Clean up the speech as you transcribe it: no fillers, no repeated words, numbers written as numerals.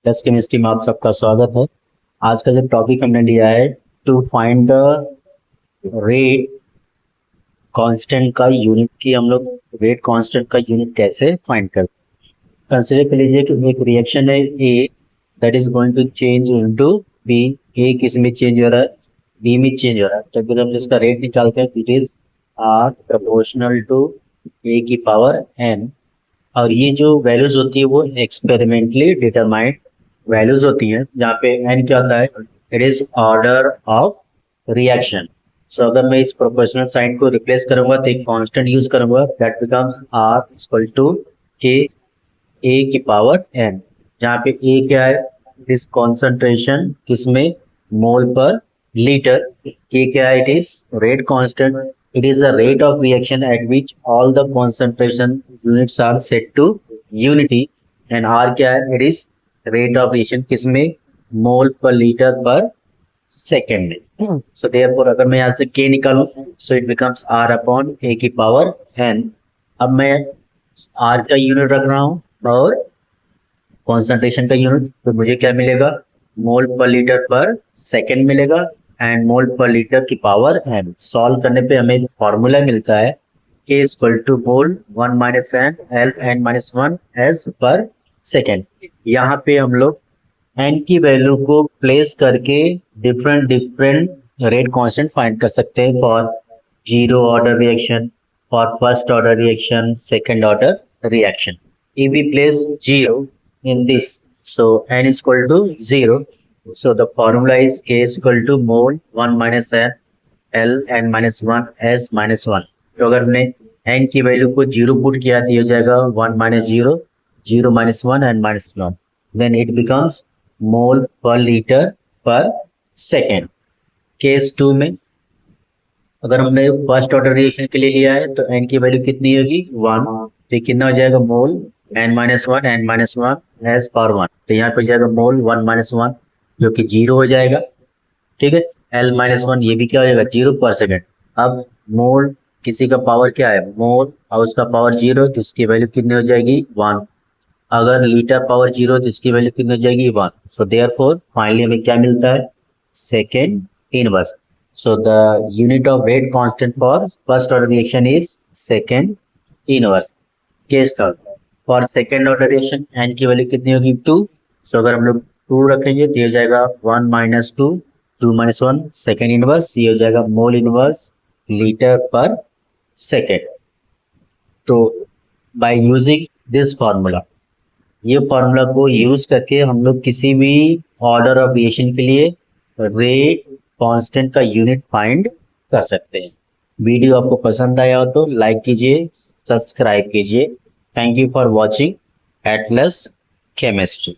Plus chemistry में आप सबका स्वागत है। आज का जो टॉपिक हमने लिया है, to find the rate constant का यूनिट, की हम लोग रेट कांस्टेंट का यूनिट कैसे फाइंड करते हैं। कंसिडर कर लीजिए कि एक रिएक्शन है A, that is going to change into B. A किस में चेंज हो रहा है? बी में चेंज हो रहा है। तो फिर हम इसका रेट निकालते हैं, it is R proportional to A की पावर एन। और ये जो वैल्यूज होती है वो एक्सपेरिमेंटली डिटरमाइंड वैल्यूज होती हैं, जहाँ पे एन क्या होता है? It is order of reaction. So अगर मैं इस प्रोपोर्शनल साइन को रिप्लेस करूंगा तो एक कांस्टेंट यूज करूंगा, that becomes R equal to k A की पावर एन, जहाँ पे ए क्या है? इट इज कॉन्सेंट्रेशन किसमें? मोल पर लीटर। के क्या है? It is rate constant. It is the rate of reaction at which all the concentration units are set to unity. And R क्या है? It is rate of reaction किसमें? Mole पर litre पर second में। So therefore अगर मैं यहाँ से के निकालूं, so it becomes R upon A की पावर एन। अब मैं आर का यूनिट रख रहा हूँ और कॉन्सेंट्रेशन का यूनिट, तो मुझे क्या मिलेगा? मोल पर लीटर पर सेकेंड मिलेगा एंड मोल पर लीटर की पावर एन। सॉल्व करने पे हमें फॉर्मूला मिलता है k equal to mole 1 minus n L n minus 1 s पर सेकेंड। यहाँ पे हम लोग एन की वैल्यू को प्लेस करके different different rate constant find कर सकते हैं for zero order reaction, for first order reaction, second order reaction. If we place 0 in this, so n is equal to 0. So the formula is k is equal to mole 1 minus n l n minus 1 s minus 1. तो अगर हमने n की value को 0 put किया तो ये हो जाएगा 1 minus 0, 0 minus 1 and minus 1. Then it becomes mole per liter per second. Case 2 में अगर हमने फर्स्ट ऑर्डर रिएक्शन के लिए लिया है तो n की वैल्यू कितनी होगी? 1। तो ये कितना हो जाएगा? Mole n minus one n minus one s power 1। तो यहाँ पे जाएगा मोल 1 माइनस 1 जो कि 0 हो जाएगा। ठीक है, l माइनस 1 ये भी क्या हो जाएगा? 0 पर सेकेंड। अब मोल किसी का पावर क्या है? मोल और उसका पावर 0, तो उसकी वैल्यू कितनी हो जाएगी? 1। अगर लीटर पावर 0 तो इसकी वैल्यू कितनी हो जाएगी? 1। सो देयरफॉर फाइनली हमें क्या मिलता है? Second inverse. So the unit of rate constant for first order reaction is second inverse. Case third, for second order reaction n की वैल्यू कितनी होगी? 2। So अगर हम लोग 2 रखेंगे तो ये हो जाएगा 1 minus 2, 2 minus 1, second inverse, ये हो जाएगा मोल इनवर्स लीटर पर सेकेंड। तो by using this formula, ये फॉर्मूला को यूज करके हम लोग किसी भी ऑर्डर ऑफ रिएक्शन के लिए रेट कांस्टेंट का यूनिट फाइंड कर सकते हैं। वीडियो आपको पसंद आया हो तो लाइक कीजिए, सब्सक्राइब कीजिए। Thank you for watching Atlas chemistry.